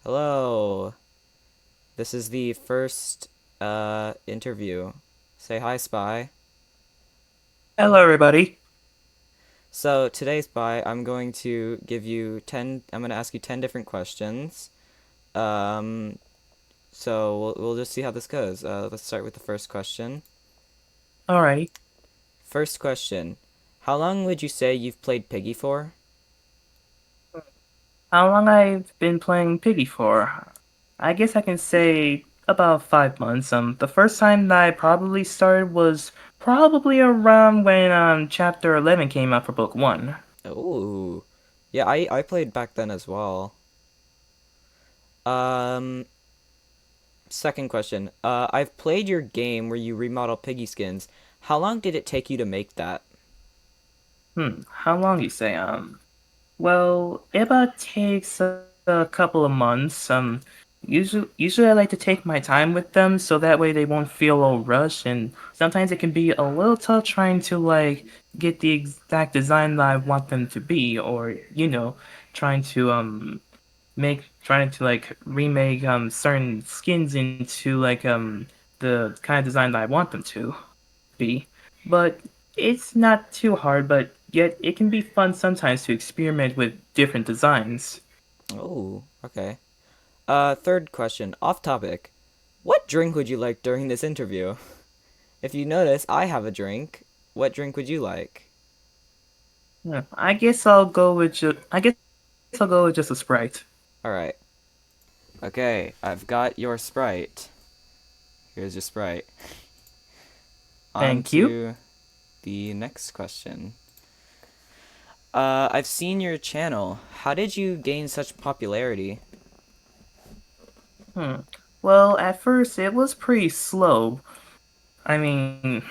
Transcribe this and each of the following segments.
Hello. This is the first interview. Say hi, Spy. Hello, everybody. So today, Spy, I'm going to ask you 10 different questions. Um, so we'll just see how this goes. Let's start with the first question. Alrighty. First question. How long would you say you've played Piggy for? How long I've been playing Piggy for? I guess I can say about 5 months. The first time that I probably started was probably around when chapter 11 came out for book one. Oh. Yeah, I played back then as well. Um, Second question. I've played your game where you remodel piggy skins. How long did it take you to make that? How long you say? Well, it about takes a couple of months. Usually I like to take my time with them so that way they won't feel all rushed. And sometimes it can be a little tough trying to like get the exact design that I want them to be, or trying to trying to like remake certain skins into like the kind of design that I want them to be, but it's not too hard, but yet it can be fun sometimes to experiment with different designs. Oh, okay. Third question, off topic. What drink would you like during this interview? If you notice, I have a drink. What drink would you like? Yeah, I guess I'll go with just a Sprite. Alright. Okay, I've got your Sprite. Here's your Sprite. On Thank you. to the next question. I've seen your channel. How did you gain such popularity? Hmm. Well, at first it was pretty slow. I mean,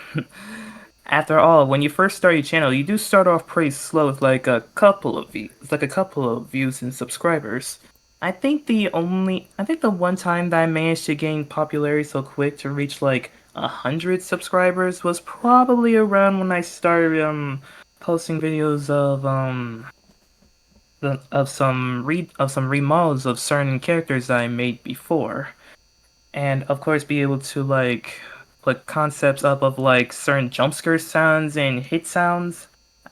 after all, when you first start your channel, you do start off pretty slow with like a couple of views, and subscribers. I think the one time that I managed to gain popularity so quick to reach like 100 subscribers was probably around when I started posting videos of some remodels of certain characters that I made before, and of course be able to like put concepts up of like certain jump scare sounds and hit sounds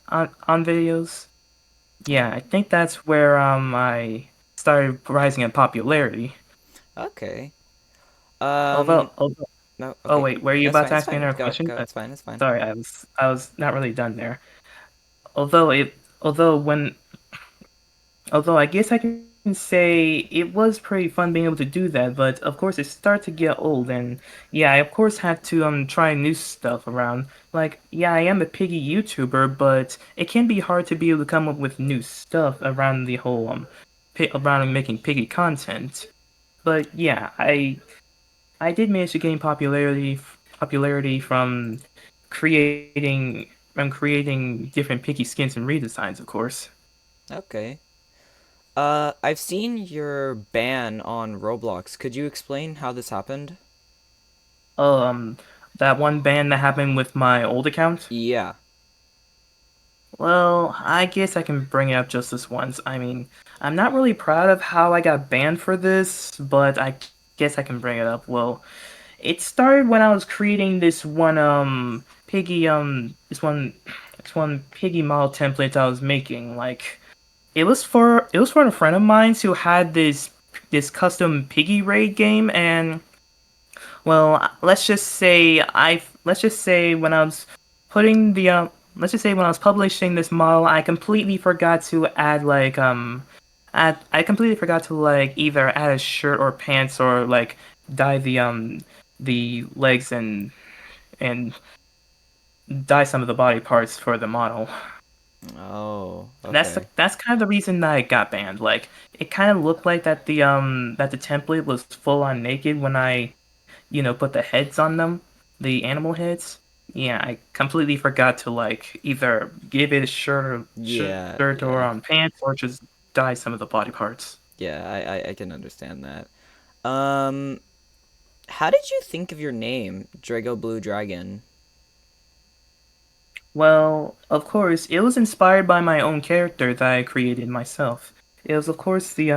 on videos. Yeah, I think that's where I started rising in popularity. Okay. Although, Um, although no, oh okay. wait, were you That's about fine, to it's ask me fine. another Go, question? go, it's fine, it's fine. Sorry, I was not really done there. Although it although when Although I guess I can say it was pretty fun being able to do that, but of course it started to get old, and yeah, I of course had to try new stuff around. Like, yeah, I am a piggy YouTuber, but it can be hard to be able to come up with new stuff around the whole around making piggy content. But yeah, I did manage to gain popularity creating creating different piggy skins and redesigns, of course. Okay. I've seen your ban on Roblox. Could you explain how this happened? Um, that one ban that happened with my old account. Yeah. Well, I guess I can bring it up just this once. I mean, I'm not really proud of how I got banned for this, but I guess I can bring it up. Well, it started when I was creating this one piggy model template I was making. Like, it was for a friend of mine who had this custom piggy raid game, and well, let's just say when I was putting the let's just say when I was publishing this model, I completely forgot to add I completely forgot to like either add a shirt or pants or like dye the legs and dye some of the body parts for the model. Oh, That's okay. that's kind of the reason that it got banned. Like it kind of looked like that the template was full on naked when I put the heads on them, the animal heads. Yeah, I completely forgot to like either give it a Yeah, shirt or yeah. pants or just dye some of the body parts. Yeah, I can understand that. Um, how did you think of your name, Drago Blue Dragon? Well, of course, it was inspired by my own character that I created myself. It was, of course, the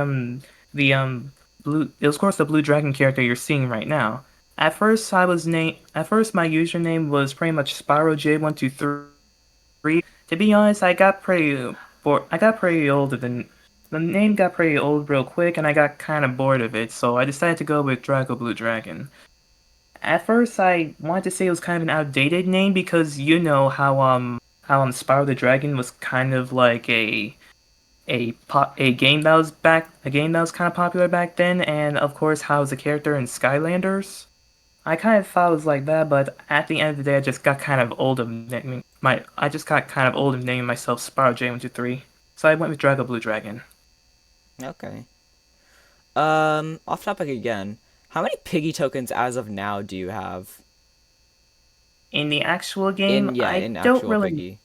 of course the blue dragon character you're seeing right now. At first my username was pretty much Spyro J123. To be honest, I got pretty old of the name got pretty old real quick and I got kind of bored of it, so I decided to go with DragoBlueDragon. At first I wanted to say it was kind of an outdated name because you know how Spyro the Dragon was kind of like a game that was kind of popular back then, and of course how was a character in Skylanders. I kind of thought it was like that, but at the end of the day, I just got kind of old of naming myself Spyro J123, so I went with Drago Blue Dragon. Okay. Off topic again. How many Piggy tokens as of now do you have? In the actual game, In actual Piggy.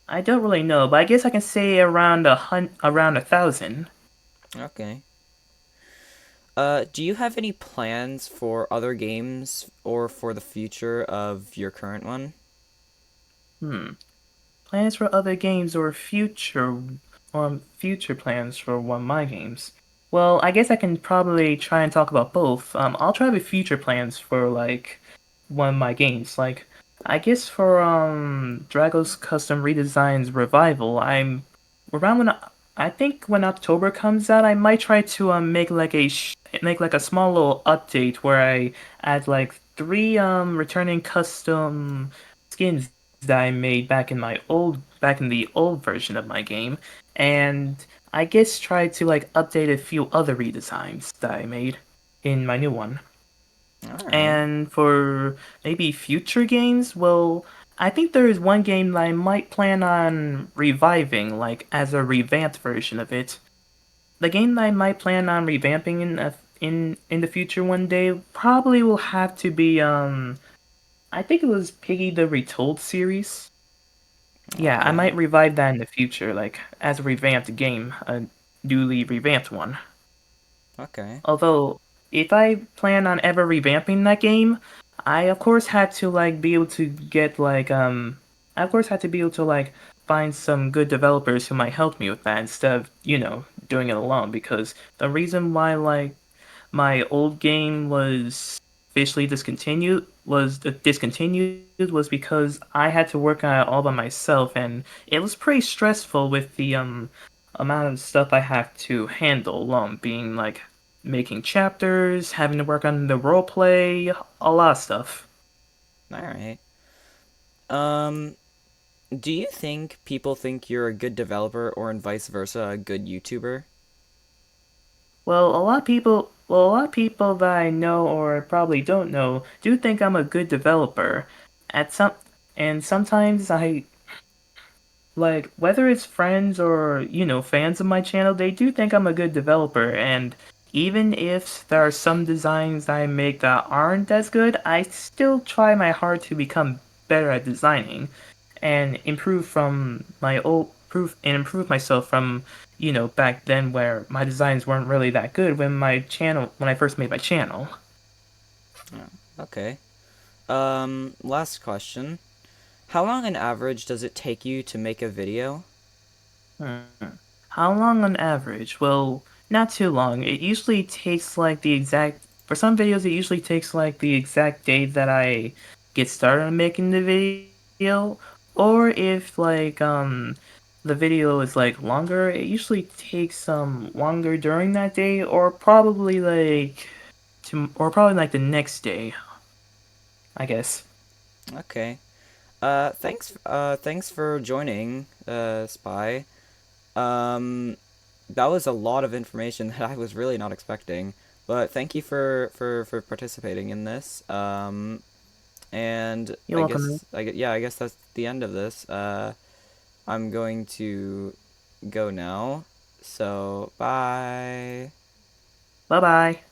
I don't really know, but I guess I can say around 1,000. Okay. Do you have any plans for other games or for the future of your current one? Hmm. Plans for other games or future plans for one of my games. Well, I guess I can probably try and talk about both. I'll try with future plans for like one of my games. Like I guess for Drago's Custom Redesigns Revival, around when I think when October comes out, I might try to make like a small little update where I add like three returning custom skins that I made back in the old version of my game, and I guess try to like update a few other redesigns that I made in my new one. All right. And for maybe future games, well, I think there is one game that I might plan on reviving, like as a revamped version of it. The game that I might plan on revamping in the future one day probably will have to be I think it was Piggy the Retold series. Yeah, I Okay. might revive that in the future, like as a revamped game, a newly revamped one. Okay. Although, if I plan on ever revamping that game, I of course had to like be able to get I of course had to be able to like find some good developers who might help me with that instead of, doing it alone because the reason why like my old game was officially discontinued was because I had to work on it all by myself and it was pretty stressful with the amount of stuff I have to handle alone, being like making chapters, having to work on the roleplay, a lot of stuff. All right. Um, do you think people think you're a good developer or and vice versa, a good YouTuber? A lot of people that I know or probably don't know do think I'm a good developer. At some and sometimes I like whether it's friends or fans of my channel, they do think I'm a good developer, and even if there are some designs I make that aren't as good, I still try my hard to become better at designing and improve myself from back then where my designs weren't really that good when I first made my channel. Okay. Last question. How long on average does it take you to make a video? Hmm. How long on average? Well, not too long. It usually takes like for some videos, it usually takes like the exact day that I get started on making the video. Or if the video is like longer, it usually takes longer during that day or probably like the next day, I guess. Okay. Thanks for joining, Spy. Um, that was a lot of information that I was really not expecting. But thank you for participating in this. And You're welcome. I guess that's the end of this. I'm going to go now. So, bye. Bye bye.